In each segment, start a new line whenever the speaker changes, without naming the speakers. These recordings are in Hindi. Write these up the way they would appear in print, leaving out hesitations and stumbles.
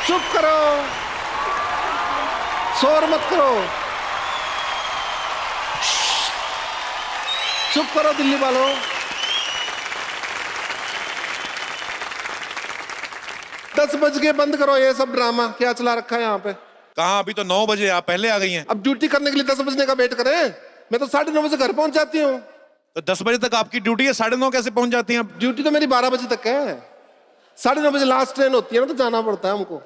चुप करो, शोर मत करो, चुप करो दिल्ली वालों। दस बज के बंद करो ये सब ड्रामा, क्या चला रखा है यहाँ पे।
कहाँ, अभी तो 9 बजे, आप पहले आ गई हैं।
अब ड्यूटी करने के लिए 10 बजने का वेट करें? मैं तो 9:30 बजे घर पहुंच जाती हूँ।
तो 10 बजे तक आपकी ड्यूटी है, 9:30 कैसे पहुंच जाती हैं आप?
ड्यूटी तो मेरी 12 बजे तक है, 9:30 बजे लास्ट ट्रेन होती है ना, तो जाना पड़ता है हमको।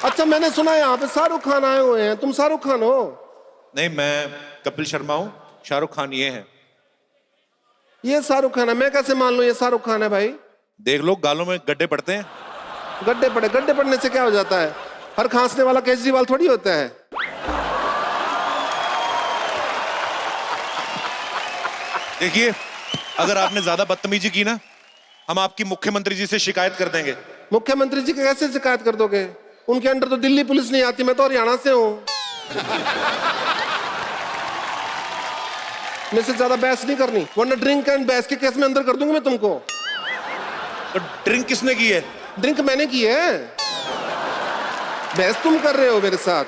अच्छा, मैंने सुना है यहाँ पे शाहरुख खान आए हुए हैं, तुम शाहरुख खान हो?
नहीं, मैं कपिल शर्मा हूँ, शाहरुख खान ये है।
ये शाहरुख खान है? मैं कैसे मान लूं ये शाहरुख खान है भाई?
देख लो, गालों में गड्ढे पड़ते हैं।
गड्ढे पड़ने से क्या हो जाता है? हर खांसने वाला केजरीवाल थोड़ी होता है।
देखिए, अगर आपने ज्यादा बदतमीजी की ना, हम आपकी मुख्यमंत्री जी से शिकायत कर देंगे।
मुख्यमंत्री जी की कैसे शिकायत कर दोगे? उनके अंडर तो दिल्ली पुलिस नहीं आती, मैं तो हरियाणा से हूँ। मेरे से ज्यादा बहस नहीं करनी, वरना ड्रिंक एंड बहस के केस में अंदर कर दूंगा मैं तुमको।
तो ड्रिंक किसने की है?
ड्रिंक मैंने की है, बहस तुम कर रहे हो मेरे साथ।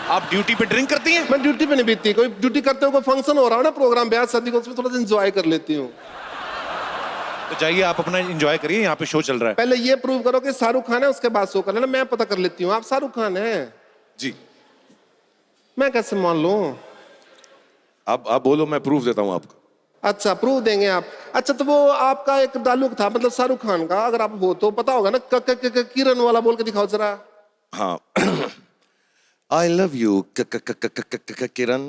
आप ड्यूटी पे ड्रिंक करती हैं?
मैं ड्यूटी पे नहीं बीतती, कोई ड्यूटी करते हो, कोई फंक्शन हो रहा है ना, प्रोग्राम ब्याह शादी को, उसमें थोड़ा सा एंजॉय कर लेती हूँ।
तो जाइए, आप अपना एंजॉय करिए, यहाँ पे शो चल रहा है।
पहले ये प्रूव करो कि शाहरुख खान है, उसके बाद शो कर लेना, मैं पता कर लेती हूँ। आप शाहरुख खान है?
जी।
मैं कैसे मान लूं?
आप बोलो, मैं प्रूफ देता हूँ आपको।
अच्छा, प्रूफ देंगे आप? अच्छा, तो वो आपका एक डायलॉग था, मतलब शाहरुख खान का, अगर आप हो तो पता होगा ना, किरण वाला बोल के दिखाओ जरा।
हाँ। आई लव यू किरण।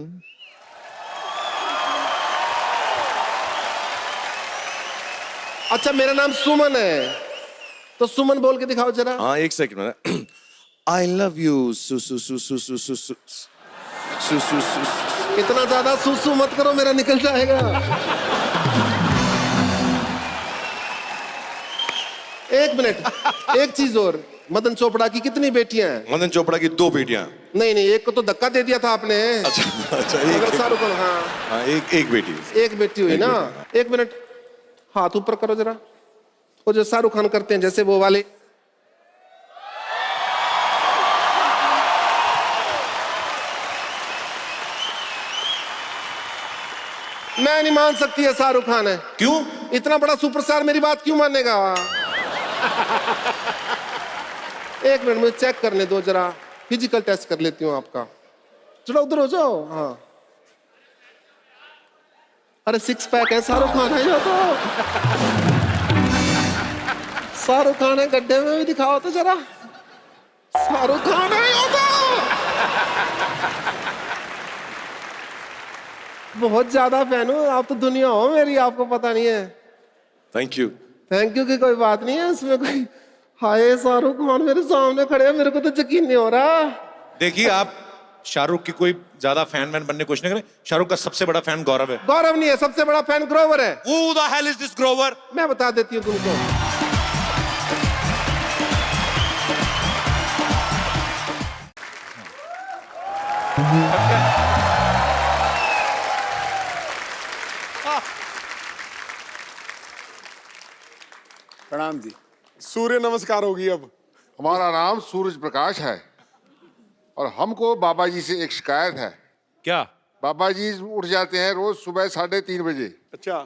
अच्छा, मेरा नाम सुमन है, तो सुमन बोल के दिखाओ जरा।
हाँ, एक सेकंड। आई लव यू सु सु सु सु सु सु सु सु सु सु।
इतना ज्यादा सुसु मत करो, मेरा निकल जाएगा। एक मिनट, एक चीज और, मदन चोपड़ा की कितनी बेटियां हैं?
मदन चोपड़ा की 2 बेटियां।
नहीं, एक को तो धक्का दे दिया था आपने।
अच्छा,
अगर शाहरुख खान,
हाँ, एक बेटी।
एक बेटी हुई ना। एक मिनट, हाथ ऊपर करो जरा, वो जो शाहरुख खान करते हैं जैसे वो वाले। मैं नहीं मान सकती है शाहरुख खान है।
क्यों?
इतना बड़ा सुपरस्टार मेरी बात क्यों मानेगा? एक मिनट, मुझे चेक करने दो जरा, फिजिकल टेस्ट कर लेती हूँ आपका। जरा उधर हो जाओ। हाँ, अरे 6 पैक है, शाहरुख खान है ये तो। शाहरुख खान है, गड्ढे में भी दिखाओ तो जरा। शाहरुख खान है ये तो। बहुत ज्यादा फैन हूँ, आप तो दुनिया हो मेरी, आपको पता नहीं है।
Thank you.
थैंक यू की कोई बात नहीं है इसमें कोई। हाय, शाहरुख खान मेरे सामने खड़े हैं, मेरे को तो यकीन नहीं हो रहा।
देखिए, आप शाहरुख की कोई ज्यादा फैन बनने की कोशिश नहीं करें। शाहरुख का सबसे बड़ा फैन गौरव है।
गौरव नहीं है, सबसे बड़ा फैन ग्रोवर है।
Who the hell is this Grover?
मैं बता देती हूँ तुमको।
प्रणाम जी। सूर्य नमस्कार होगी अब।
हमारा नाम सूरज प्रकाश है और हमको बाबा जी से एक शिकायत है।
क्या?
बाबा जी उठ जाते हैं रोज सुबह 3:30 बजे।
अच्छा।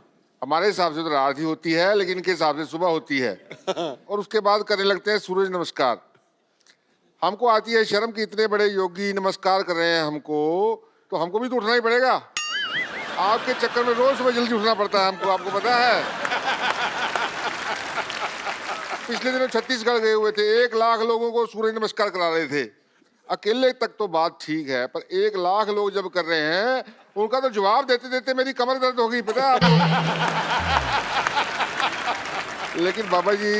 हमारे हिसाब से तो रात ही होती है, लेकिन इनके हिसाब से सुबह होती है। और उसके बाद करने लगते हैं सूरज नमस्कार। हमको आती है शर्म कि इतने बड़े योगी नमस्कार कर रहे हैं हमको, तो हमको भी तो उठना ही पड़ेगा। आपके चक्कर में रोज सुबह जल्दी उठना पड़ता है हमको, आपको पता है। पिछले दिनों छत्तीसगढ़ गए हुए थे, 1 लाख लोगों को सूर्य नमस्कार करा रहे थे। अकेले तक तो बात ठीक है, पर 1 लाख लोग जब कर रहे हैं, उनका तो जवाब देते देते मेरी कमर दर्द हो गई, पता है आपको। लेकिन बाबा जी,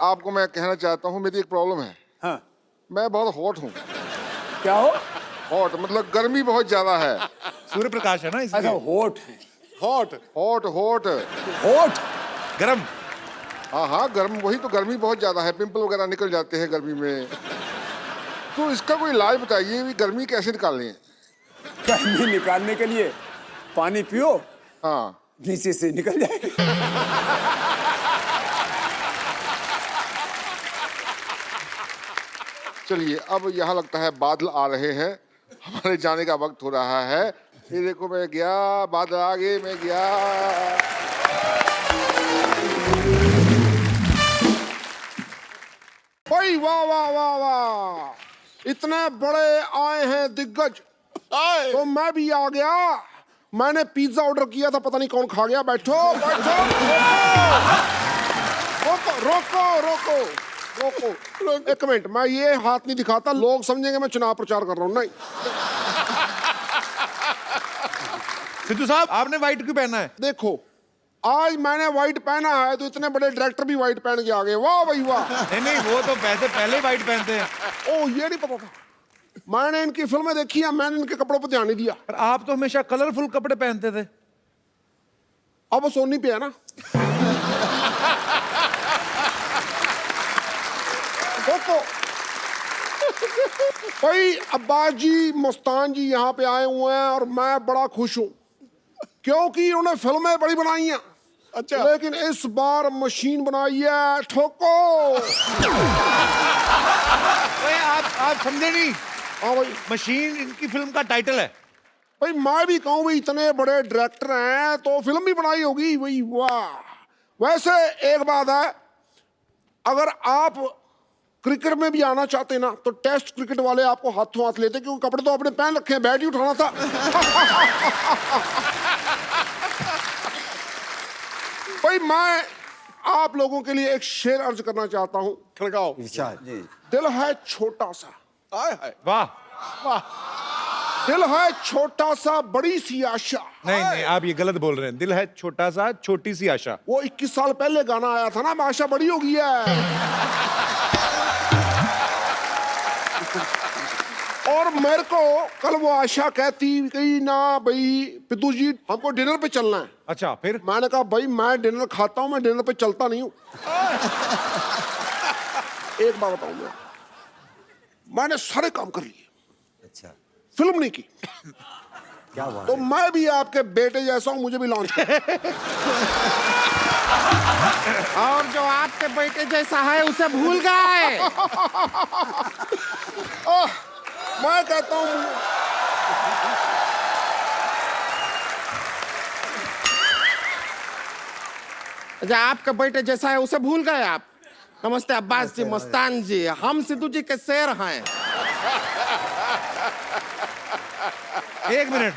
आपको मैं कहना चाहता हूँ, मेरी एक प्रॉब्लम है।
हाँ।
मैं बहुत हॉट हूँ।
क्या हो?
हॉट मतलब गर्मी बहुत ज्यादा है।
सूर्य प्रकाश है ना,
अच्छा,
इसलिए।
होठ है।
हॉट हॉट हॉट
होठ
गरम।
हाँ, गर्म, वही तो, गर्मी बहुत ज्यादा है, पिंपल वगैरह निकल जाते हैं गर्मी में। तो इसका कोई इलाज बताइए, भी गर्मी कैसे निकालनी है।
गर्मी निकालने के लिए पानी पियो।
हाँ,
नीचे से निकल जाएगी।
चलिए अब यहाँ लगता है बादल आ रहे हैं, हमारे जाने का वक्त हो रहा है। ये देखो मैं गया, बादल आ गए, मैं गया। भाई वाह वाह वाह वाह, इतने बड़े आए हैं दिग्गज, तो मैं भी आ गया। मैंने पिज्जा ऑर्डर किया था, पता नहीं कौन खा गया। बैठो बैठो, रोको रोको रोको रोको, एक मिनट, मैं ये हाथ नहीं दिखाता, लोग समझेंगे मैं चुनाव प्रचार कर रहा हूँ। नहीं,
सिद्धू साहब आपने व्हाइट क्यों पहना है?
देखो आज मैंने व्हाइट पहना है तो इतने बड़े डायरेक्टर भी व्हाइट पहन के आ गए। वाह भाई वाह।
नहीं नहीं, वो तो वैसे पहले व्हाइट पहनते हैं।
ओ ये नहीं पता था, मैंने इनकी फिल्में देखी है, मैंने इनके कपड़ों पर ध्यान नहीं दिया।
पर आप तो हमेशा कलरफुल कपड़े पहनते थे।
अब वो सोनी पे है ना। देखो भाई, अब्बास जी, मस्तान जी यहाँ पे आए हुए हैं और मैं बड़ा खुश हूँ क्योंकि उन्होंने फिल्में बड़ी बनाई हैं। अच्छा, लेकिन इस बार मशीन बनाई है ठोको।
आप समझे नहीं?
हाँ भाई,
मशीन इनकी फिल्म का टाइटल है।
भाई मैं भी कहूँ भाई, इतने बड़े डायरेक्टर हैं तो फिल्म भी बनाई होगी। भाई वाह। वैसे एक बात है, अगर आप क्रिकेट में भी आना चाहते ना तो टेस्ट क्रिकेट वाले आपको हाथों हाथ लेते, क्योंकि कपड़े तो आपने पहन रखे हैं, बैट ही उठाना था। भाई मैं आप लोगों के लिए एक शेर अर्ज करना चाहता हूँ। खड़काओ। दिल है छोटा सा,
वाह।
दिल है छोटा सा, बड़ी सी आशा।
नहीं नहीं, आप ये गलत बोल रहे हैं। दिल है छोटा सा, छोटी सी आशा।
वो 21 साल पहले गाना आया था ना, आशा बड़ी हो गई है। और मेरे को कल वो आशा कहती गई ना, भाई पिद्दू जी हमको डिनर पे चलना है।
अच्छा, फिर?
मैंने कहा भाई मैं डिनर खाता हूं, मैं डिनर पे चलता नहीं हूं। एक बात बताऊं, मैंने सारे काम कर लिए, अच्छा फिल्म नहीं की। क्या बात तो मैं भी आपके बेटे जैसा हूं, मुझे भी लॉन्च कर।
और जो आपके बेटे जैसा है उसे भूल गए।
मैं कहता हूं
जो आपके बेटे जैसा है उसे भूल गए आप। नमस्ते अब्बास जी, मस्तान जी, हम सिद्धू जी के शेर हैं।
एक मिनट,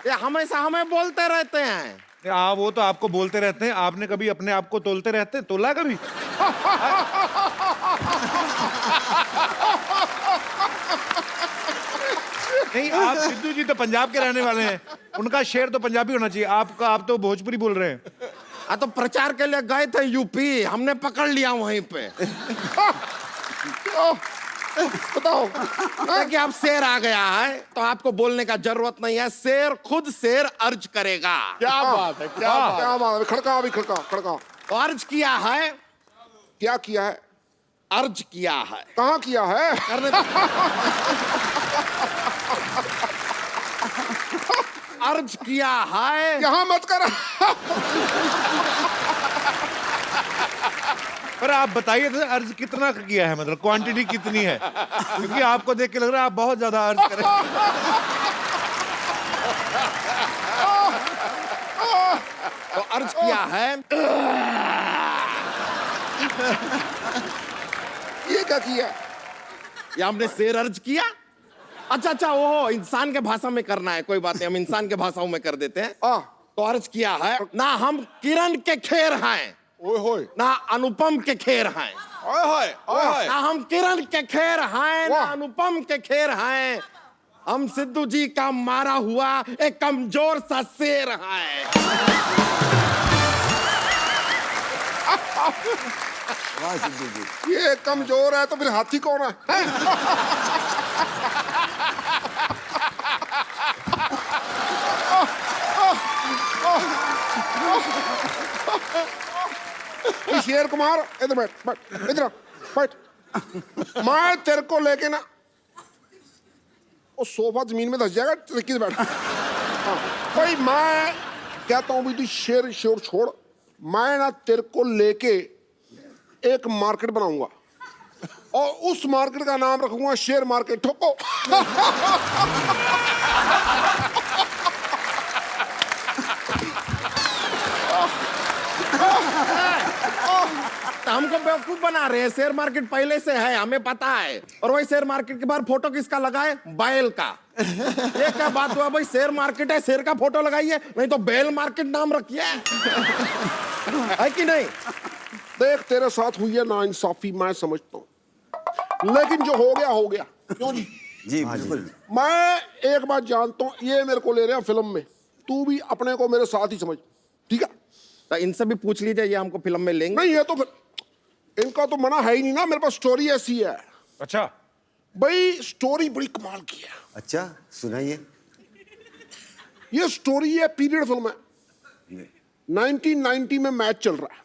ये हमेशा हमें बोलते रहते हैं।
वो तो आपको बोलते रहते हैं। आपने कभी अपने आप को तोलते रहते हैं? तोला कभी? नहीं, आप सिद्धू जी तो पंजाब के रहने वाले हैं, उनका शेर तो पंजाबी होना चाहिए। आप तो भोजपुरी बोल रहे हैं।
तो प्रचार के लिए गए थे यूपी, हमने पकड़ लिया वहीं पे।
बताओ
कि आप शेर आ गया है तो आपको बोलने का जरूरत नहीं है, शेर खुद शेर अर्ज करेगा।
क्या बात है, क्या बात है। खड़का अभी, खड़का खड़का।
तो अर्ज किया है।
क्या किया है?
अर्ज किया है।
कहाँ किया है?
करने अर्ज किया है।
यहाँ मत कर।
पर आप बताइए तो अर्ज कितना किया है, मतलब क्वांटिटी कितनी है? क्योंकि आपको देख के लग रहा है आप बहुत ज्यादा अर्ज करें।
तो अर्ज किया है।
ये क्या किया?
ये हमने शेर अर्ज किया। अच्छा, वो इंसान के भाषा में करना है, कोई बात नहीं, हम इंसान के भाषाओं में कर देते हैं। तो अर्ज किया है, ना हम किरण के खेर हैं,
ओए होए,
ना अनुपम के खेर हैं।
ओए होए, ओए होए।
ना हम किरण के खेर हैं, ना अनुपम के खेर हैं। हम सिद्धू जी का मारा हुआ एक कमजोर सा शेर है।
ये कमजोर है तो फिर हाथी कौन है? शेर कुमार इधर बैठ, बैठ इधर बैठ। मैं तेरे को लेके ना, वो सोफा जमीन में धस जाएगा, किस बैठ। भाई मैं
कहता हूं भी तू शेर शोर छोड़, मैं ना तेरे को लेके एक मार्केट बनाऊंगा और उस मार्केट का नाम रखूंगा शेर मार्केट। ठोको।
तो हमको बेवकूफ बना रहे हैं। शेयर मार्केट पहले से है, हमें पता है। और वही शेयर मार्केट के बाहर फोटो किसका लगा है? बैल का। ये क्या बात हुआ भाई? शेयर मार्केट है, शेर का फोटो लगाइए, नहीं तो बैल मार्केट नाम रखिए। है कि नहीं?
देख तेरे साथ हुई है ना इंसाफी, मैं समझता हूं, लेकिन जो हो गया हो गया। क्यों जी?
जी बिल्कुल।
मैं एक बात जानता हूं, ये मेरे को ले रहे हैं फिल्म में, तू भी अपने को मेरे साथ ही समझ, ठीक है?
तो इनसे भी पूछ लीजिए, ये हमको फिल्म में लेंगे?
नहीं, ये तो फिर इनका तो मना है ही नहीं ना। मेरे पास स्टोरी ऐसी है
अच्छा,
भाई, स्टोरी बड़ी कमाल की है।
अच्छा सुनाइए।
ये स्टोरी है, पीरियड फिल्म है, 1990 में मैच चल रहा है।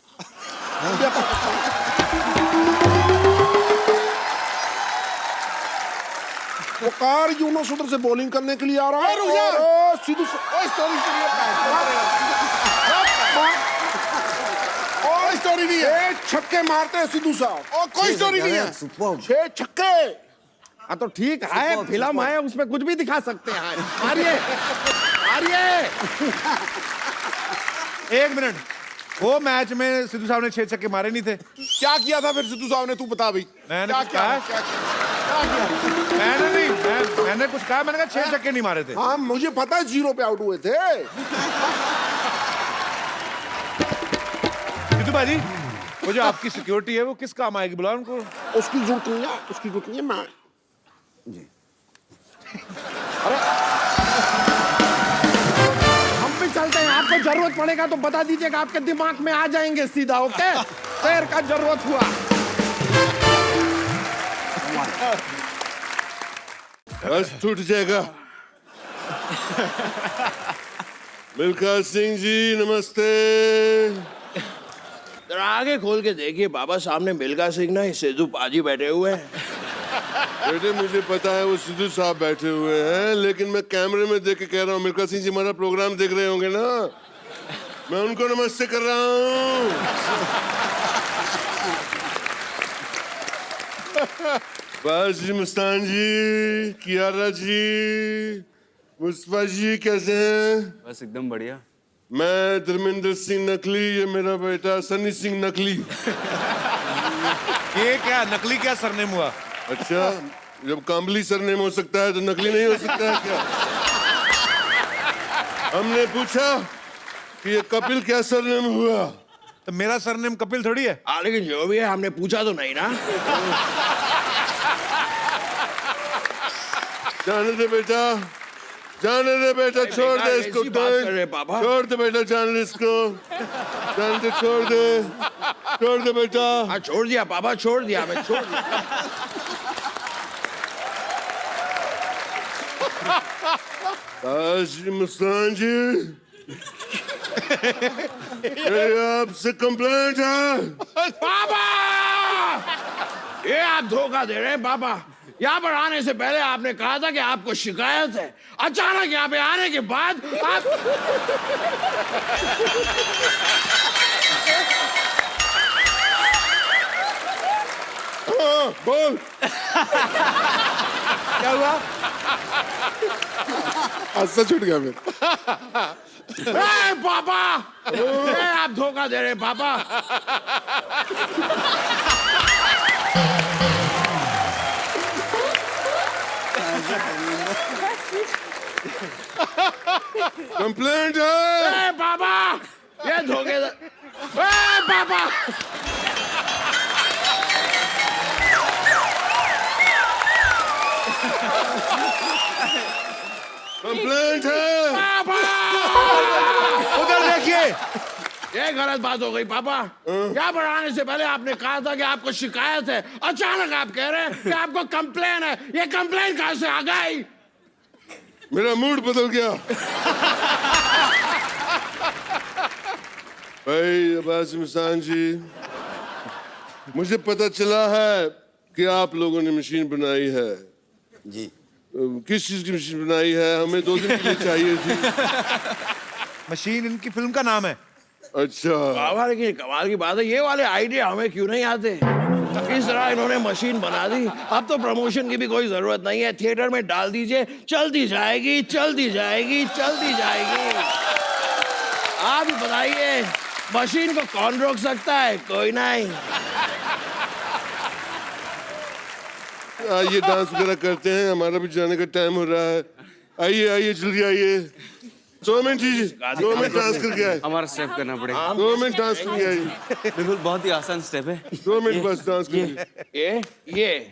वकार यूनुस उधर से बॉलिंग करने के लिए आ रहा है और सीधू स्टोरी नहीं है, छक्के मारते हैं सिद्धू साहब और कोई स्टोरी नहीं है।
सुपर्ब।
6 छक्के।
हाँ तो ठीक है, फिल्म है, उसमें कुछ भी दिखा सकते हैं। मारिए मारिए।
एक मिनट, वो मैच में सिद्धू साहब ने 6 छक्के मारे नहीं थे?
क्या किया था फिर सिद्धू साहब ने, तू बता भाई।
मैंने
क्या
कुछ
किया?
कहा? मैंने कुछ कहा? मैंने कहा 6 छक्के नहीं मारे थे।
हाँ मुझे पता है, 0 पे आउट हुए थे।
सिद्धू भाजी, वो जो आपकी सिक्योरिटी है वो किस काम आएगी? बुलाओ उनको।
उसकी जरूरत नहीं है, उसकी जरूरत नहीं है। मैं
जी
हम भी चलते हैं, आपको जरूरत पड़ेगा तो बता दीजिएगा, आपके दिमाग में आ जाएंगे सीधा। ओके, शेर का जरूरत हुआ।
बस टूट जाएगा। मिल्खा सिंह जी नमस्ते।
जरा आगे खोल के देखिए बाबा, सामने मिल्खा सिंह ना सिद्धू पाजी बैठे हुए हैं।
बेटे मुझे पता है वो सिद्धू साहब बैठे हुए हैं, लेकिन मैं कैमरे में देख के कह रहा हूँ, मिल्खा सिंह जी हमारा प्रोग्राम देख रहे होंगे ना, मैं उनको नमस्ते कर रहा हूँ। बाजी मस्तान जी, कियारा जी, मुस्तफा जी कैसे हैं?
बस एकदम बढ़िया।
मैं धर्मेंद्र सिंह नकली, ये मेरा बेटा सनी सिंह नकली।
ये क्या नकली, क्या सरनेम हुआ?
अच्छा, जब काम्बली सरनेम हो सकता है तो नकली नहीं हो सकता है क्या? हमने पूछा कि ये कपिल क्या सरनेम हुआ?
तो मेरा सरनेम कपिल थोड़ी है।
लेकिन जो भी है, हमने पूछा तो नहीं ना।
जाने दे बेटा, जाने दे बेटा, छोड़ दे इसको।
ऐसी बात कर रहे पापा।
छोड़ दे बेटा, जाने दे इसको, जाने दे, छोड़ दे, छोड़ दे बेटा।
हाँ छोड़ दिया पापा, छोड़ दिया, मैं छोड़ दिया।
आजी मस्तान जी, मेरी आपसे कंप्लेंट है।
पापा, ये आप धोखा दे रहे हैं पापा। यहाँ पर आने से पहले आपने कहा था कि आपको शिकायत है, अचानक यहाँ पे आने के बाद आप
बोल।
क्या हुआ?
हादसा छूट गया फिर।
ए, पापा, ये आप धोखा दे रहे हैं पापा।
कंप्लेंट है।
ए, पापा, ये धोखे पापा।
कंप्लेंट है।
पापा,
उधर देखिए।
ये गलत बात हो गई पापा। यहाँ पर आने से पहले आपने कहा था कि आपको शिकायत है, अचानक आप कह रहे हैं कि आपको कंप्लेन है। ये कंप्लेन कहाँ से आ गई?
मेरा मूड बदल गया। भाई अब्बास मस्तान जी, मुझे पता चला है कि आप लोगों ने मशीन बनाई है।
जी
किस चीज की मशीन बनाई है? हमें 2 दिन के लिए चाहिए थी।
मशीन इनकी फिल्म का नाम है।
अच्छा
बाबा लेकिन कमाल की बात है, ये वाले आइडिया हमें क्यों नहीं आते? इस तरह इन्होंने मशीन बना दी, अब तो प्रमोशन की भी कोई जरूरत नहीं है, थिएटर में डाल दीजिए, चलती जाएगी चलती जाएगी चलती जाएगी। आप ही बताइए, मशीन को कौन रोक सकता है? कोई नहीं।
आइए डांस वगैरह करते हैं, हमारा भी जाने का टाइम हो रहा है। आइए आइए जल्दी आइए। 2 मिनट ही 2 मिनट डांस करके आए।
हमारा स्टेप करना पड़ेगा।
2 मिनट डांस करके आइए।
बिल्कुल बहुत ही आसान स्टेप है।
2 मिनट बस डांस करिए।
ये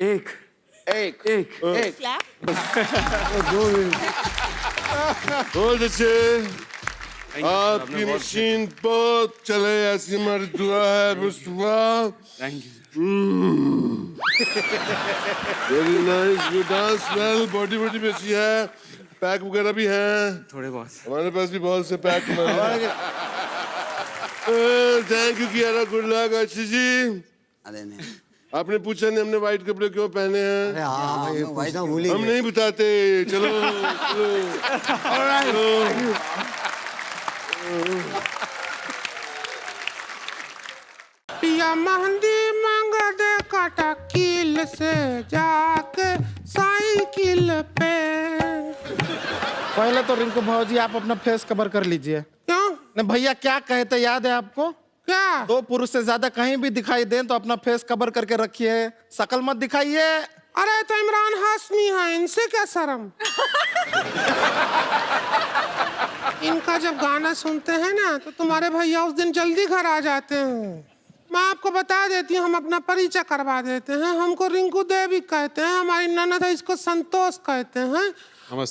एक
एक
एक
एक
बहुत अच्छे, आपकी मशीन बहुत चले, ऐसी हमारी दुआ है। Mustafa
thank you.
Very nice, you dance well, body body भी अच्छी है, पैक वगैरह भी है,
थोड़े बहुत।
हमारे पास भी बहुत से pack thank you Kiara, good luck. अच्छी जी
अरे नहीं,
आपने पूछा नहीं हमने व्हाइट कपड़े क्यों पहने हैं?
अरे हाँ ये पूछना भूल ही
हम
गए।
नहीं बताते। चलो चलो
पिया मेहंदी मांग दे काटा कील से जाके साइकिल पे।
पहले तो रिंकू भाजी आप अपना फेस कवर कर लीजिए।
क्यों?
ने भैया क्या कहे थे याद है आपको?
क्या?
2 पुरुष से ज्यादा कहीं भी दिखाई दें तो अपना फेस कवर करके रखिए, शकल मत दिखाइए।
अरे तो इमरान हाशमी है, इनसे क्या शर्म? इनका जब गाना सुनते हैं ना तो तुम्हारे भैया उस दिन जल्दी घर आ जाते हैं। मैं आपको बता देती हूँ, हम अपना परिचय करवा देते हैं। हमको रिंकू देवी कहते हैं, हमारी ननद है इसको संतोष कहते हैं,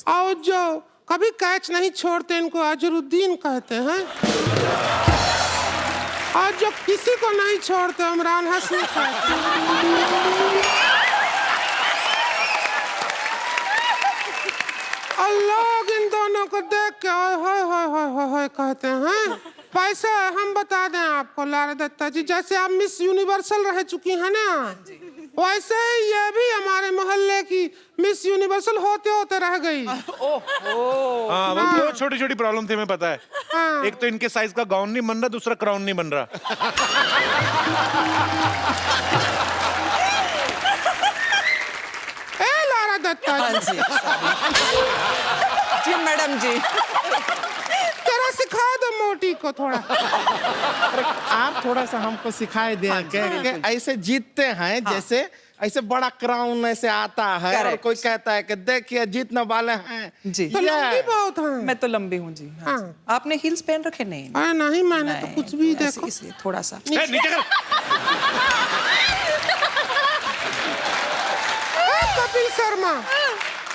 और जो कभी कैच नहीं छोड़ते इनको अजरुद्दीन कहते हैं, और जो किसी को नहीं छोड़ते इमरान हाशमी कहते हैं। और लोग इन दोनों को देख के ओए कहते हैं। वैसे हम बता दें आपको लारा दत्ता जी, जैसे आप मिस यूनिवर्सल रह चुकी हैं ना, वैसे ही ये भी हमारे मोहल्ले की मिस यूनिवर्सल होते होते रह गई।
हाँ वो छोटी छोटी प्रॉब्लम थी, हमें पता है।
हाँ।
एक तो इनके साइज का गाउन नहीं बन रहा, दूसरा क्राउन नहीं बन रहा।
ए लारा दत्ता जी,
जी मैडम जी।
जरा सिखा दो मोटी को थोड़ा।
आप थोड़ा सा हमको सिखाए दें कि ऐसे जीतते हैं, जैसे ऐसे बड़ा क्राउन ऐसे आता है और
Correct.
कोई कहता है कि देखिए जीतने वाले हैं
जी।
तो लंबी बहुत है।
मैं तो लंबी हूँ जी। हाँ जी।
हाँ।
आपने हील्स पहन रखे? नहीं
अरे नहीं, मैंने तो
नहीं,
कुछ भी
ऐसे
देखो।
इसलिए थोड़ा सा।
ए, नीचे कर।
कपिल शर्मा,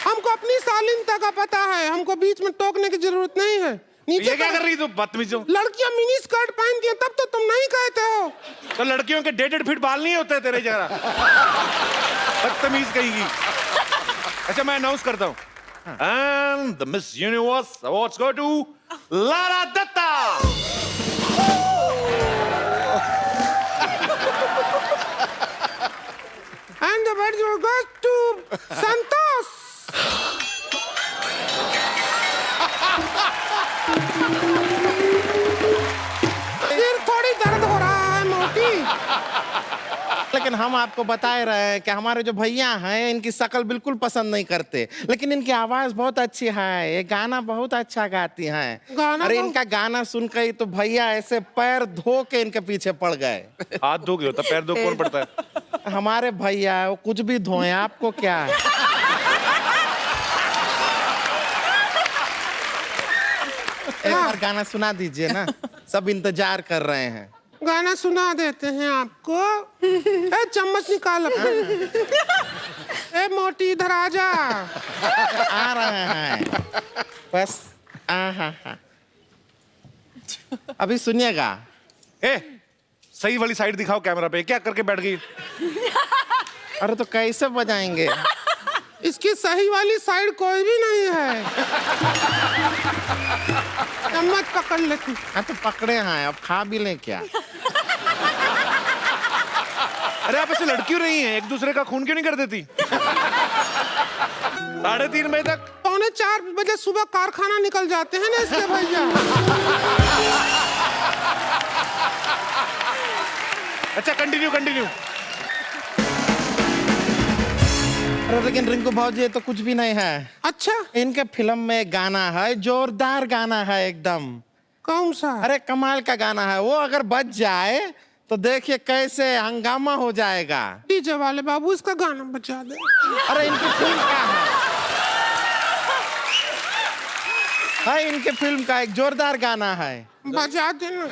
हमको अपनी शालीनता का पता है, हमको बीच में टोकने की जरूरत नहीं है। नीचे
ये क्या कर रही तू बदतमीज हो?
लड़कियां मिनी स्कर्ट पहनती हैं तब तो तुम नहीं कहते हो।
तो लड़कियों के 1.5 फीट बाल नहीं होते तेरे जरा? बदतमीज कहेगी। अच्छा मैं अनाउंस करता हूँ, and the Miss Universe awards go to Lara Dutta.
And the award goes to Santosh. सिर थोड़ी दर्द हो रहा है मोटी।
लेकिन हम आपको बता रहे हैं कि हमारे जो भैया हैं इनकी शक्ल बिल्कुल पसंद नहीं करते, लेकिन इनकी आवाज बहुत अच्छी है, ये गाना बहुत अच्छा गाती हैं।
गाना
अरे
बहुत-
इनका गाना सुन के ही तो भैया ऐसे पैर धो के इनके पीछे पड़ गए।
हाथ धो के होता, पैर धो कौन पड़ता है?
हमारे भैया वो कुछ भी धोए, आपको क्या है? एक बार गाना सुना दीजिए ना, सब इंतजार कर रहे हैं।
गाना सुना देते हैं आपको। ए चम्मच निकाल अपना। ए मोटी इधर आ जा।
आ रहे हैं बस। हाँ। अभी सुनिएगा।
ए सही वाली साइड दिखाओ कैमरा पे, क्या करके बैठ गई?
अरे तो कैसे बजाएंगे?
इसकी सही वाली साइड कोई भी नहीं है। चम्मच पकड़ लेती।
हाँ तो पकड़े हैं, अब खा भी लें क्या?
अरे आप ऐसे लड़कियों रही हैं, एक दूसरे का खून क्यों नहीं कर देती? 3:30 बजे तक।
पौने 4 बजे सुबह कारखाना निकल जाते हैं ना इसके भैया।
अच्छा कंटिन्यू कंटिन्यू।
लेकिन रिंकू भाजी ये तो कुछ भी नहीं है।
अच्छा
इनके फिल्म में गाना है, जोरदार गाना है एकदम।
कौन सा?
अरे कमाल का गाना है वो, अगर बच जाए तो देखिए कैसे हंगामा हो जाएगा।
डीजे वाले बाबू इसका गाना बजा दे।
अरे इनकी फिल्म का है इनके फिल्म का एक जोरदार गाना है,
बजा दे ना।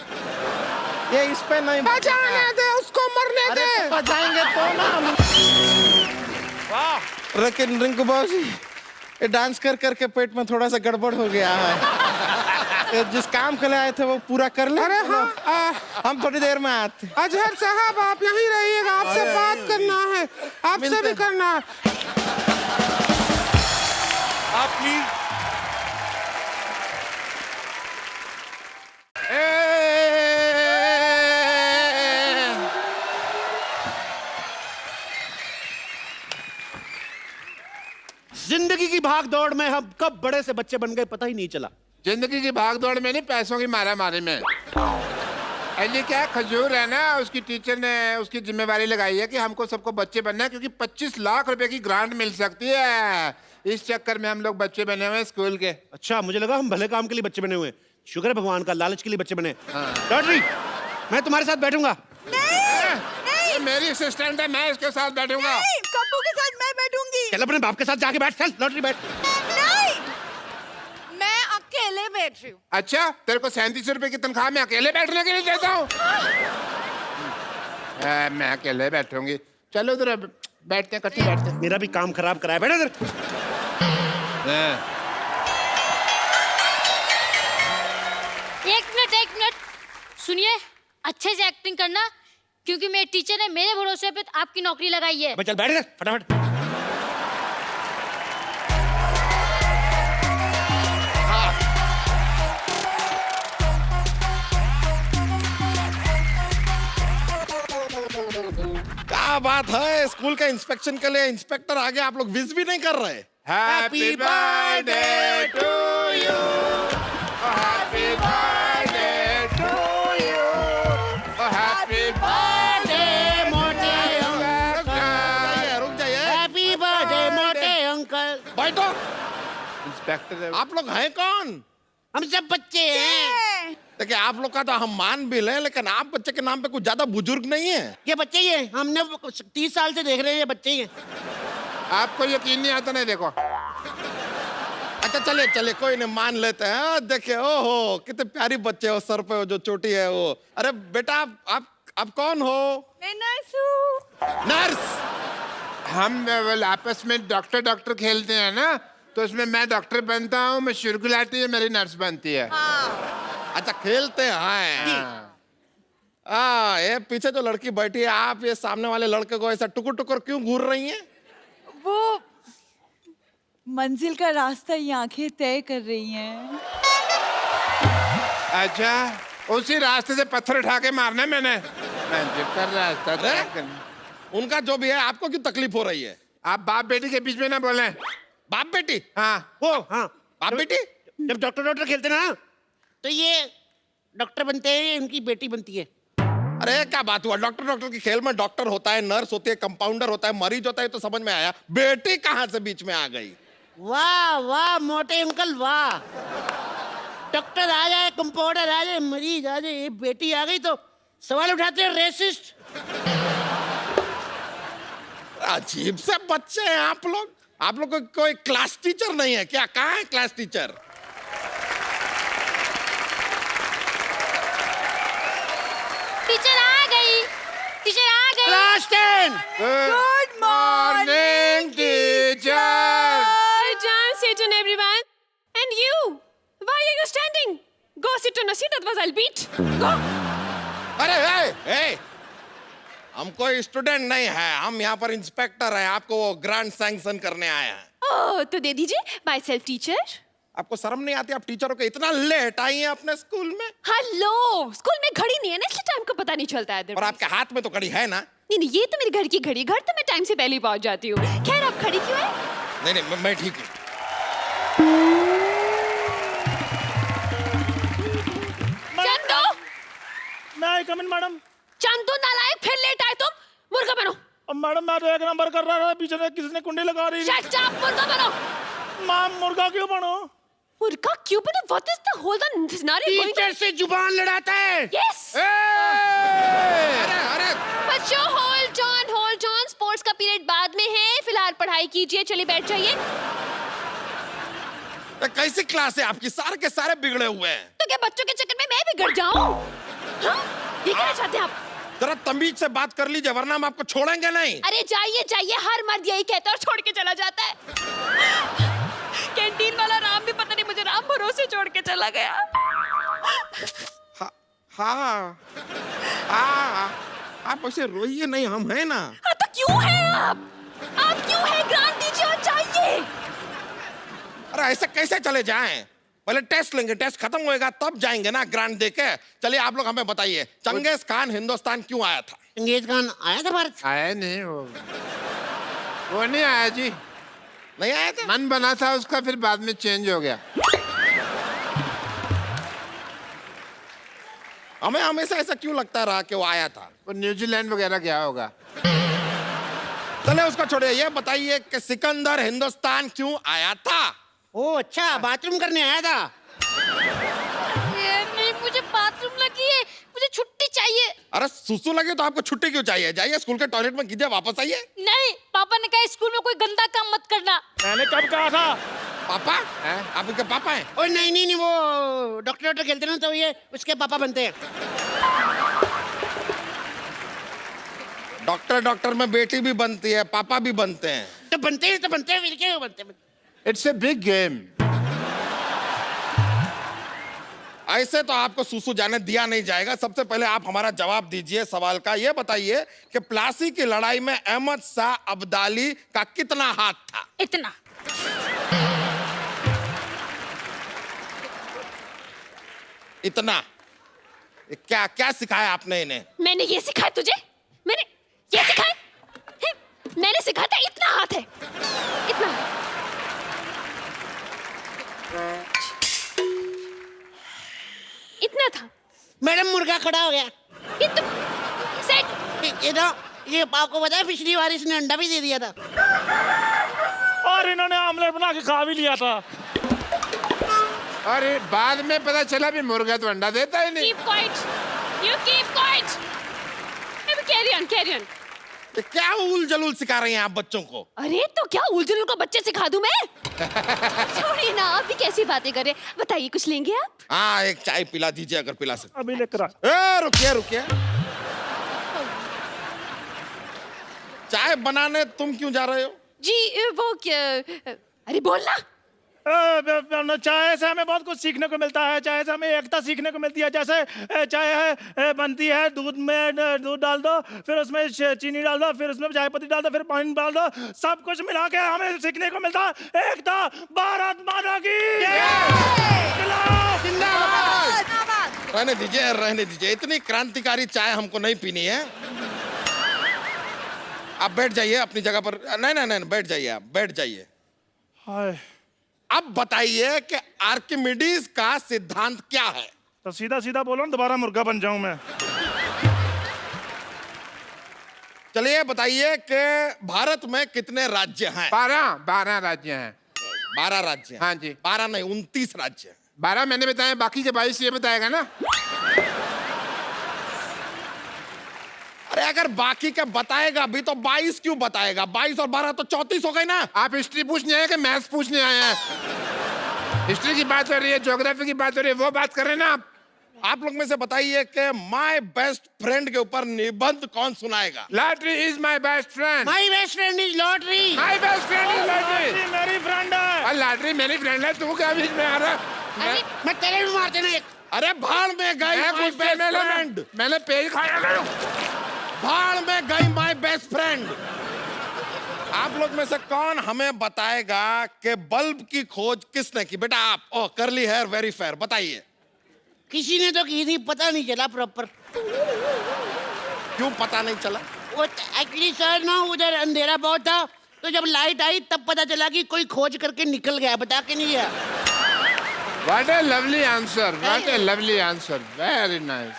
ये इस पे नहीं
बजाने दे उसको, मरने
अरे
दे।
तो बजाएंगे तो ना हम। लेकिन रिंकू बाबू ये डांस कर करके पेट में थोड़ा सा गड़बड़ हो गया है। ये जिस काम के लिए आए थे वो पूरा कर ले।
अरे हाँ,
हम थोड़ी देर में आते।
अजहर साहब आप यहीं रहिएगा, आपसे बात करना है, आपसे भी करना है।
आप प्लीज।
जिंदगी की भाग दौड़ में हम कब बड़े से बच्चे बन गए पता ही नहीं चला।
जिंदगी की भाग दौड़ में नहीं, पैसों की मारा मारी में। ये क्या खजूर है ना, उसकी टीचर ने उसकी जिम्मेवारी लगाई है कि हमको सबको बच्चे बनना है, क्योंकि 25 लाख रुपए की ग्रांट मिल सकती है। इस चक्कर में हम लोग बच्चे बने हुए हैं स्कूल के।
अच्छा मुझे लगा हम भले काम के लिए बच्चे बने हुए हैं। शुक्र है भगवान का, लालच के लिए बच्चे बने। लॉटरी मैं तुम्हारे साथ बैठूंगा।
ये मेरी असिस्टेंट है, मैं इसके साथ बैठूंगा।
कप्पू के साथ मैं बैठूंगी।
चल अपने बाप के साथ जाके बैठ। चल लॉटरी बैठ।
नहीं, मैं अकेले बैठ रही हूँ।
अच्छा तेरे को 37 रुपए की तनख्वाह मैं अकेले बैठने के लिए देता हूँ? मैं अकेले बैठूंगी। चलो उधर बैठते हैं, इकट्ठे बैठते हैं।
मेरा भी काम खराब कराया। बैठो इधर।
एक मिनट सुनिए, अच्छे से एक्टिंग करना, क्योंकि मेरे टीचर ने मेरे भरोसे पे आपकी नौकरी लगाई है।
चल बैठ इधर फटाफट।
क्या बात है, स्कूल के इंस्पेक्शन के लिए इंस्पेक्टर आ गया, आप लोग विश भी नहीं कर रहे।
Happy birthday to you, happy birthday to you, happy birthday मोटे अंकल।
रुक जाइए।
हैप्पी बर्थडे मोटे अंकल।
बैठो।
इंस्पेक्टर
आप लोग हैं कौन?
हम सब बच्चे हैं।
देखिए आप लोग का तो हम मान भी लें, लेकिन आप बच्चे के नाम पे कुछ ज्यादा बुजुर्ग नहीं है।
ये बच्चे ही हैं, हमने 30 साल से देख रहे हैं, ये बच्चे ही हैं।
आपको यकीन नहीं आता? नहीं देखो।
अच्छा चले चले कोई नहीं, मान लेते हैं। देखिए ओहो कितने प्यारी बच्चे हो, सर पे जो चोटी है वो। अरे बेटा आप कौन हो?
मैं नर्स हूँ।
नर्स?
हम आपस में डॉक्टर खेलते हैं ना, तो उसमें मैं डॉक्टर बनता हूँ, मैं शुरगुलाती है, मेरी नर्स बनती है।
अच्छा खेलते हैं। ये पीछे जो लड़की बैठी है, आप ये सामने वाले लड़के को ऐसा टुकुर टुकुर क्यों घूर रही हैं?
वो मंजिल का रास्ता ये आंखें तय कर रही हैं।
अच्छा उसी रास्ते से पत्थर उठा के मारना है मैंने। रास्ता तय करना।
उनका जो भी है, आपको क्यों तकलीफ हो रही है?
आप बाप बेटी के बीच में ना बोले।
बाप बेटी?
हाँ
हाँ
बाप बेटी?
जब डॉक्टर खेलते ना, तो ये डॉक्टर बनते हैं, उनकी बेटी बनती है।
अरे क्या बात हुआ, डॉक्टर के खेल में डॉक्टर होता है, नर्स होती है, कंपाउंडर होता है, मरीज होता है, तो समझ में आया। बेटी कहाँ से बीच में आ गई?
वाह वाह मोटे अंकल वाह। डॉक्टर आ जाए, कंपाउंडर आ जाए, मरीज आ जाए, ये बेटी आ गई तो सवाल उठाते हैं रेसिस्ट।
अजीब से बच्चे हैं आप लोग। आप लोग को कोई क्लास टीचर नहीं है क्या? कहाँ है क्लास टीचर?
टीचर आ गई।
Class 10।
Good morning
teacher.
Jam Satan everyone. And you, why are you standing? Go sit on a seat, otherwise I'll beat. Go.
अरे हम कोई स्टूडेंट नहीं है, हम यहाँ पर इंस्पेक्टर हैं, आपको वो ग्रांट सैंक्शन करने आए हैं।
Oh, तो दे दीजिए, बाय सेल्फ टीचर।
आपको शर्म नहीं आती? आप टीचरों के इतना लेट आई हैं अपने स्कूल में।
हेलो, स्कूल में घड़ी नहीं है ना, इसलिए टाइम का पता नहीं चलता है।
और आपके हाथ में तो घड़ी है ना?
नहीं, ये तो मेरे घर की घड़ी, घर तो मैं टाइम से पहले ही पहुंच जाती हूँ। खैर आप खड़ी क्यों है?
नहीं मैं ठीक हूँ।
चंदू,
मैं कम इन मैडम।
चंदू नालायक, फिर लेट आए तुम। मुर्गा बनो।
अब मैडम मैं तो 1 नंबर कर रहा था, पीछे से किसी ने कुंडी लगा रही थी।
शट अप, मुर्गा बनो।
मैम मुर्गा क्यों बनो?
मुर्गा क्यों बनो? What is the whole scenario going on?
से जुबान लड़ाता है।
Yes.
अरे
बच्चों hold on, स्पोर्ट्स का पीरियड बाद में है, फिलहाल पढ़ाई कीजिए, चलिए बैठ जाइए।
कैसी क्लास है आपकी? सारे के सारे बिगड़े हुए हैं।
तो क्या बच्चों के चक्कर में मैं बिगड़ जाऊं? हाँ? ये कहना चाहते हैं आप?
जरा तमीज से बात कर लीजिए, वरना हम आपको छोड़ेंगे नहीं।
अरे जाइए, हर मर्द यही कहता है और छोड़ के चला जाता है। कैंटीन वाला राम भी पता नहीं मुझे राम भरोसे छोड़ के चला गया।
हाँ, आप ऐसे रोइए नहीं, हम हैं ना।
हाँ तो क्यों है आप क्यों है? ग्रांट दीजिए और जाइए।
अरे ऐसे कैसे चले जाएं? पहले टेस्ट लेंगे, टेस्ट खत्म होएगा तब जाएंगे ना ग्रांट देके। चलिए आप लोग हमें बताइए, चंगेज खान हिंदुस्तान क्यों आया था?
चंगेज खान आया था भारत?
आया नहीं वो नहीं आया जी।
नहीं आया था?
मन बना था उसका, फिर बाद में चेंज हो गया।
हमें हमेशा ऐसा क्यों लगता रहा कि वो आया था?
वो न्यूजीलैंड वगैरह गया होगा।
चले उसको छोड़िए, ये बताइए कि सिकंदर हिंदुस्तान क्यों आया था?
ओ अच्छा, बाथरूम करने आया था।
नहीं, मुझे बाथरूम लगी है, मुझे छुट्टी चाहिए।
अरे सुसु लगे तो आपको छुट्टी क्यों चाहिए? जाइए स्कूल के टॉयलेट में कीजिए, वापस आइए।
नहीं, पापा ने कहा स्कूल में कोई गंदा काम मत करना।
मैंने कब कहा था?
पापा? आप उनके पापा हैं?
ओ नहीं, वो डॉक्टर खेलते ना, तो ये उसके पापा बनते हैं।
डॉक्टर में बेटी भी बनती है, पापा भी बनते हैं।
तो बनते हैं, फिर क्या बनते हैं?
It's a big game.
ऐसे तो आपको सुसु जाने दिया नहीं जाएगा। सबसे पहले आप हमारा जवाब दीजिए सवाल का। ये बताइए कि प्लासी की लड़ाई में अहमद शाह अब्दाली का कितना हाथ था?
इतना।
इतना? क्या क्या सिखाया आपने इन्हें?
मैंने ये सिखाया तुझे? मैंने ये सिखाया? मैंने सिखाया था इतना हाथ है, इतना। इतना था।
मैडम मुर्गा खड़ा हो गया।
ये तो सेट।
ये आपको पता है पिछली बार इसने अंडा भी दे दिया था।
और इन्होंने आमलेट बना के खा भी लिया था।
और बाद में पता चला भी मुर्गा तो अंडा देता ही नहीं।
Keep quiet. You keep quiet. Carry on.
क्या उल जलूल सिखा रही हैं आप बच्चों को?
अरे तो क्या उलझुल को बच्चे सिखा दूं मैं? छोड़िए ना, आप भी कैसी बातें कर रहे हैं। बताइए, कुछ लेंगे आप?
हाँ, एक चाय पिला दीजिए अगर पिला सकते।
अभी लेकर आ।
रुकिए। चाय बनाने तुम क्यों जा रहे हो?
जी वो क्या? अरे बोलना।
चाय से हमें बहुत कुछ सीखने को मिलता है। चाय से हमें एकता सीखने को मिलती है। जैसे चाय बनती है, दूध में दूध डाल दो, फिर उसमें चीनी डाल दो, फिर उसमें चाय पत्ती डाल दो, फिर पानी डाल दो, सब कुछ मिला के हमें सीखने को मिलता है। एकता, भारत माता की।
रहने दीजिए, इतनी क्रांतिकारी चाय हमको नहीं पीनी है। आप बैठ जाइए अपनी जगह पर। नहीं, बैठ जाइए। अब बताइए कि आर्किमिडीज का सिद्धांत क्या है?
तो सीधा बोलो ना, दोबारा मुर्गा बन जाऊं मैं।
चलिए बताइए कि भारत में कितने राज्य हैं?
12 राज्य हैं।
12 राज्य?
हाँ जी।
12 नहीं, 29 राज्य।
12 मैंने बताया, बाकी के 22 ये बताएगा ना।
अरे अगर बाकी का बताएगा भी तो 22 क्यों बताएगा? 22 और 12 तो 34 हो गए ना।
आप हिस्ट्री पूछने आए कि मैथ्स पूछने आए हैं? हिस्ट्री की बात हो रही है, ज्योग्राफी की बात हो रही है, वो बात कर रहे हैं ना आप
लोग में से बताइए कि माय बेस्ट फ्रेंड के ऊपर निबंध कौन सुनाएगा?
Lottery is my best friend.
My best friend is lottery.
My best friend is lottery.
मेरी फ्रेंड है।
और लॉटरी मेरी फ्रेंड है, तू क्या बीच में आ रहा?
मैं तेरे भी मारते ना एक।
अरे भाड़ में गई
मैंने पेज खाया।
भाड़ में गई माय बेस्ट फ्रेंड। आप लोग में से कौन हमें बताएगा कि बल्ब की खोज किसने की? बेटा आप। ओ करली हेयर वेरी फेयर, बताइए।
किसी ने तो की थी, पता नहीं चला प्रॉपर।
क्यों पता नहीं चला?
वो एक्चुअली सर ना, उधर अंधेरा बहुत था, तो जब लाइट आई तब पता चला कि कोई खोज करके निकल गया, बता के नहीं गया।
What A lovely answer, what A lovely answer, very nice.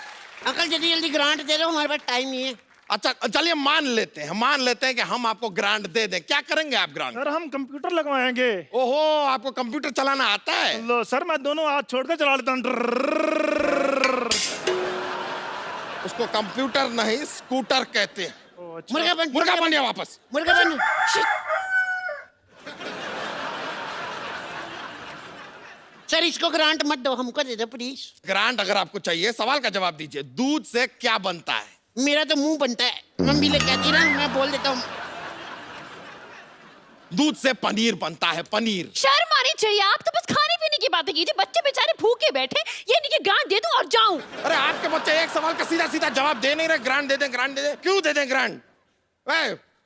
Uncle जल्दी जल्दी ग्रांट दे दो, हमारे पास टाइम नहीं है।
अच्छा चलिए मान लेते हैं कि हम आपको ग्रांट दे दें। क्या करेंगे आप ग्रांट?
सर हम कंप्यूटर लगवाएंगे।
ओहो, आपको कंप्यूटर चलाना आता है?
लो सर, मैं दोनों हाथ छोड़कर चला लेता हूँ।
उसको कंप्यूटर नहीं स्कूटर कहते हैं।
मुर्गा बन
गया वापस।
मुर्गा बन। सर इसको ग्रांट मत दो, हमको दे दो प्लीज।
ग्रांट अगर आपको चाहिए, सवाल का जवाब दीजिए। दूध से क्या बनता है?
मेरा तो मुंह बनता है, मम्मी ले कहती ना, मैं बोल देता हूँ।
दूध से पनीर बनता है, पनीर।
शर्म आनी चाहिए, आप तो बस खाने पीने की बातें कीजिए। बच्चे बेचारे भूखे बैठे, ये नहीं कि ग्रांट दे दूं और जाऊं।
अरे आपके बच्चे एक सवाल का सीधा सीधा जवाब दे नहीं रहे। ग्रांट दे दें, ग्रांट दे दें। क्यों दे दें ग्रांट?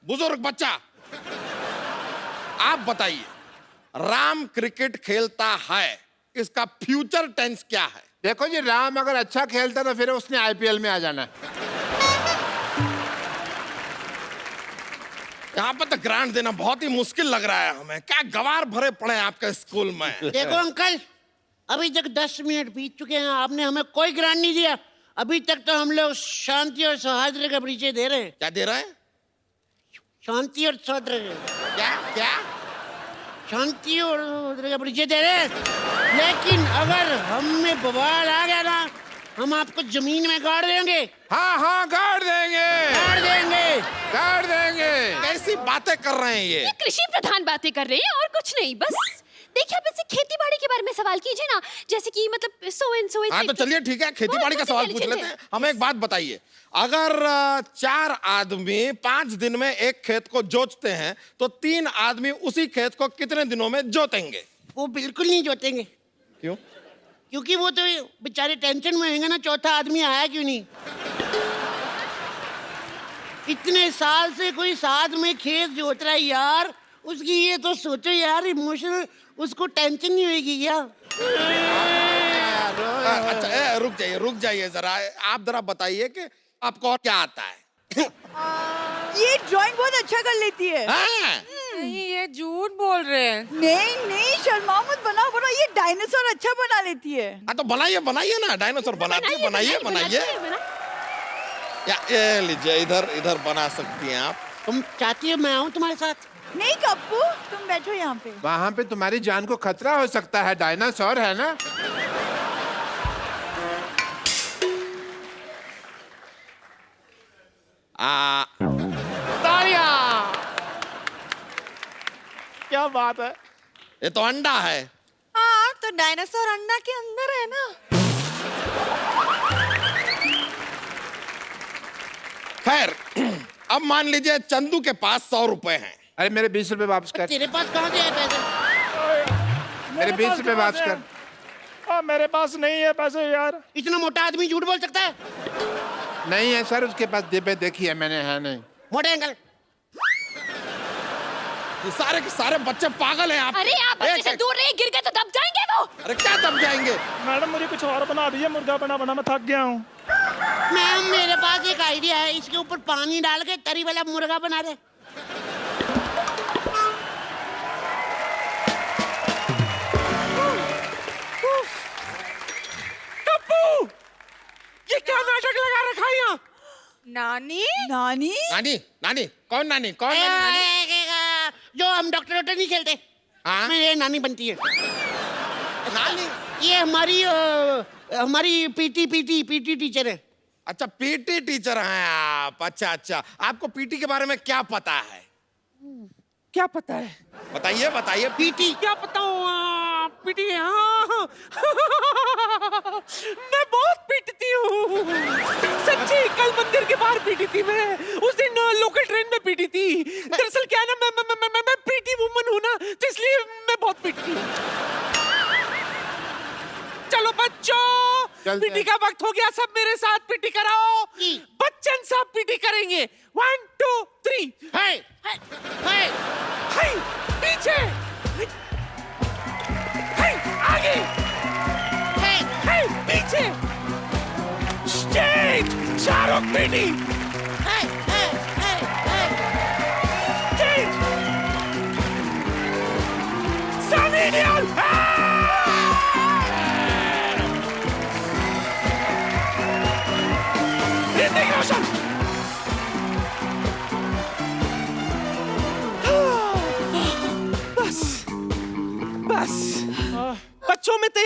बुजुर्ग बच्चा, आप बताइए, राम क्रिकेट खेलता है, इसका फ्यूचर टेंस क्या है?
देखो जी, राम अगर अच्छा खेलता तो फिर उसने आईपीएल में आ जाना है।
यहाँ पर तो ग्रांट देना बहुत ही मुश्किल लग रहा है हमें। क्या गवार भरे पड़े हैं आपके स्कूल में।
देखो अंकल, अभी तक 10 मिनट बीत चुके हैं, आपने हमें कोई ग्रांट नहीं दिया। अभी तक तो हम लोग शांति और सौहार्द का परिचय दे रहे हैं।
क्या दे रहा है?
शांति और सौहार्द।
क्या क्या?
शांति और सौहार्द का परिचय दे रहे हैं। लेकिन अगर हम में बवाल आ गया ना, हम आपको जमीन में गाड़ देंगे।
हाँ हाँ, गाड़ देंगे,
गाड़ देंगे,
गाड़ देंगे।
कैसी बातें कर रहे हैं ये?
कृषि प्रधान बातें कर रहे हैं और कुछ नहीं। बस देखिए, आप इससे खेती बाड़ी के बारे में सवाल कीजिए ना, जैसे कि मतलब सो एंड सो।
हाँ तो चलिए ठीक है, खेती बाड़ी का सवाल पूछ लेते हैं। हमें एक बात बताइए, अगर 4 आदमी 5 दिन में एक खेत को जोतते हैं तो 3 आदमी उसी खेत को कितने दिनों में जोतेंगे?
वो बिल्कुल नहीं जोतेंगे।
क्यों?
क्योंकि वो तो बेचारे टेंशन में होंगे ना, चौथा आदमी आया क्यों नहीं। इतने साल से कोई साथ में खेत जोत रहा है यार, उसकी ये तो सोचो यार, इमोशनल उसको टेंशन नहीं होगी क्या?
अच्छा रुक जाइए जरा। आप जरा बताइए कि आपको और क्या आता है?
ये ड्राइंग बहुत अच्छा कर लेती है।
हाँ?
नहीं, ये झूठ बोल रहे हैं। नहीं नहीं, शर्मा मत, बनाओ बनाओ, ये डायनासोर अच्छा बना लेती है।
हाँ तो बनाइए ना, डायनासोर बनाती है, बनाइए। या ये लीजिए, इधर बना सकती हैं आप।
तुम चाहती हो मैं आऊँ तुम्हारे साथ?
नहीं कप्पू, तुम बैठो यहाँ पे।
वहाँ पे तुम्हारी जान को खतरा हो सकता है, डायनासोर है ना।
क्या बात है।
ये तो अंडा है।
हाँ, तो डायनासोर अंडा के अंदर है ना।
खैर, अब मान लीजिए चंदू के पास 100 रुपए हैं।
अरे मेरे 20 रुपए वापस कर।
तेरे पास कहाँ से है पैसे?
मेरे 20 रुपए वापस कर।
मेरे पास नहीं है पैसे यार।
इतना मोटा आदमी झूठ बोल सकता है?
नहीं है सर, उसके पास डिब्बे देखी है मैंने, है नहीं।
मोटे अंकल,
ये सारे के सारे बच्चे पागल हैं। आप
अरे आप बच्चे से दूर रहिए, गिर गए तो दब जाएंगे वो।
अरे क्या दब जाएंगे?
मैडम मुझे कुछ और बना दीजिए, मुर्गा बना मैं थक गया हूँ।
मैम मेरे पास एक आइडिया है, इसके ऊपर पानी डाल के तरी वाला मुर्गा बना दे।
टप्पू, ये क्या नाटक लगा रखा है यहाँ?
नानी नानी
नानी कौन नानी?
जो हम डॉक्टर नहीं खेलते,
हाँ?
मेरे नानी बनती है। नानी ये हमारी पीटी टीचर है।
अच्छा, पीटी टीचर हैं आप। अच्छा, आपको पीटी के बारे में क्या पता है?
क्या पता है?
बताइए।
पीटी
क्या पता हूँ, पीटी। हाँ मैं बहुत पीटती हूँ सच्ची। कल मंदिर के बाहर पीटी थी मैं, उस दिन लोकल ट्रेन में पीटी थी। दरअसल क्या है ना, मैं पीटी वुमन हूँ ना, तो इसलिए मैं बहुत पीटती हूँ। चलो बच्चों, पीटी का वक्त हो गया, सब मेरे साथ पीटी कराओ। बच्चन सब पीटी करेंगे। 1 2 3।
हाय हाय
हाय पीछे, हाय आगे,
हाय
हाय पीछे। स्टेज शाहरुख पीटी।
हाय हाय हाय हाय
स्टेज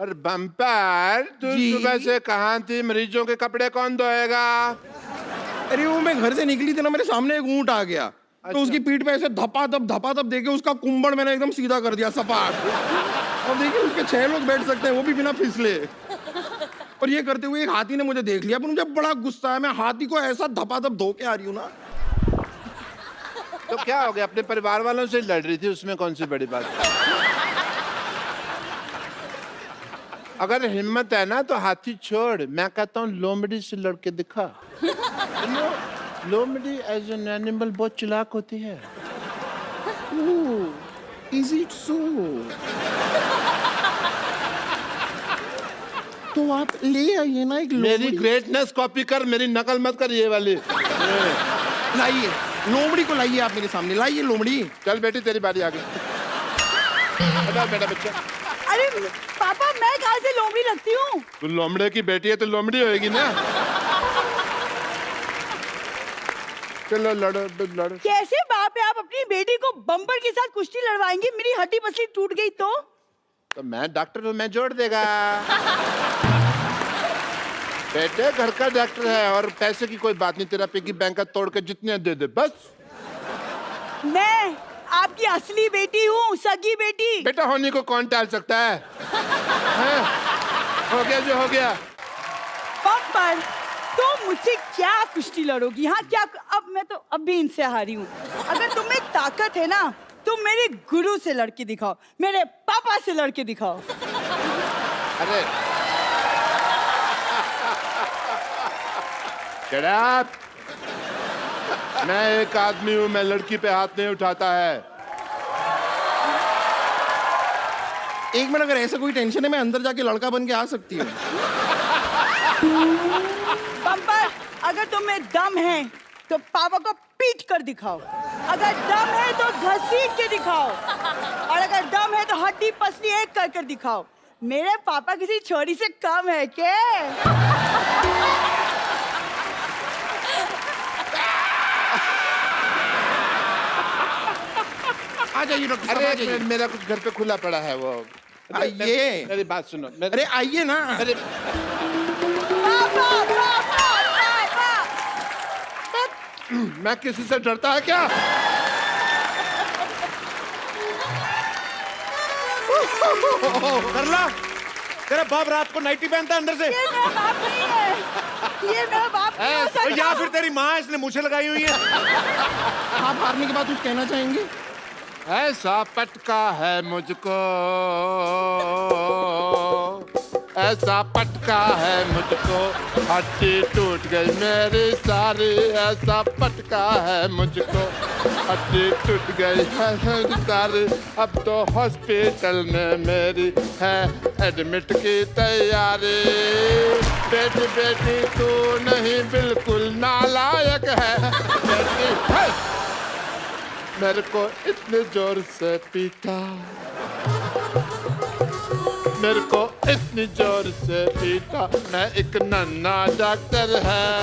और बम्पर तू
जी।
सुबह से कहाँ थी? मरीजों के कपड़े कौन धोएगा?
अरे वो मैं घर से निकली थी ना, मेरे सामने एक ऊंट आ गया, तो उसकी पीठ पे ऐसे धपा धप देके उसका कुंबड़ मैंने एकदम सीधा कर दिया, सपाट। अब देखिए उसके 6 लोग बैठ सकते हैं, वो भी बिना फिसले। और ये करते हुए एक हाथी ने मुझे देख लिया, पर मुझे बड़ा गुस्सा है, मैं हाथी को ऐसा धपाधप धो के आ रही हूँ ना।
तो क्या हो गया? अपने परिवार वालों से लड़ रही थी, उसमें कौन सी बड़ी बात है? अगर हिम्मत है ना तो हाथी छोड़, मैं कहता हूँ लोमड़ी से लड़के दिखा। लोमड़ी एज एन एनिमल बहुत चालाक होती है।
Is it so? तो आप ले आइए ना एक
मेरी
लोमड़ी।
ग्रेटनेस कॉपी कर, मेरी नकल मत कर ये वाली।
लाइए लोमड़ी को, लाइए आप मेरे सामने, लाइए लोमड़ी।
चल बेटी तेरी बारी आ गई। बता बेटा बच्चा।
अरे पापा, मैं कहाँ से लोमड़ी लगती हूँ?
तू लोमड़े की बेटी है तो लोमड़ी होएगी ना। चलो लड़ो लड़ो।
कैसे बाप है आप अपनी बेटी को बम्पर के साथ कुश्ती लड़वाएंगे? मेरी हड्डी पसली टूट गई तो
मैं डॉक्टर हूँ, मैं जोड़ देगा। बेटे घर का डॉक्टर है और पैसे की कोई बात नहीं, तेरा पिगी बैंक का तोड़ के जितने दे दे बस।
मैं आपकी असली बेटी हूँ, सगी बेटी।
बेटा होने को कौन टाल सकता है? हैं? हो गया जो हो गया।
बम्पर, तुम मुझसे क्या कुश्ती लड़ोगी? हाँ क्या? अब भी इनसे हारी हूँ। अगर तुम्हें ताकत है ना, तुम मेरे गुरु से लड़के दिखाओ, मेरे पापा से लड़के दिखाओ।
अरे Shut up! मैं एक आदमी हूं, मैं लड़की पे हाथ नहीं उठाता है।
एक मिनट, अगर ऐसा कोई टेंशन है मैं अंदर जाके लड़का बन के आ सकती हूँ।
बम्पर, अगर तुम्हें दम है तो पापा को पीट कर दिखाओ, अगर दम है तो घसीट के दिखाओ, और अगर दम है तो हड्डी पसली एक कर कर दिखाओ। मेरे पापा किसी छोरी से कम है क्या?
आ जाइए डॉक्टर साहब, आ
अरे
जाइए।
मेरा कुछ घर पे खुला पड़ा है वो।
आइए।
मेरी बात सुनो।
अरे आइए ना।
अरे
पापा, पापा, पापा।
मैं किसी से डरता है क्या?
कर ला। तेरा बाप रात को नाइटी पहनता है अंदर से।
ये मेरा बाप नहीं है, ये मेरा बाप नहीं हो सकता।
या फिर तेरी माँ इसने मुझे लगाई हुई है।
आप हारने के बाद कुछ कहना चाहेंगे?
ऐसा पटका है मुझको, ऐसा पटका है मुझको, हड्डी टूट गई मेरी सारी। ऐसा पटका है मुझको, हड्डी टूट गई है मेरी सारी। अब तो हॉस्पिटल में मेरी है एडमिट की तैयारी। बेटी बेटी तू नहीं बिल्कुल नालायक है बेटी है। मेरे को इतने जोर से पीटा, मेरे को इतनी जोर से पीटा, मैं एक नन्हा डॉक्टर है।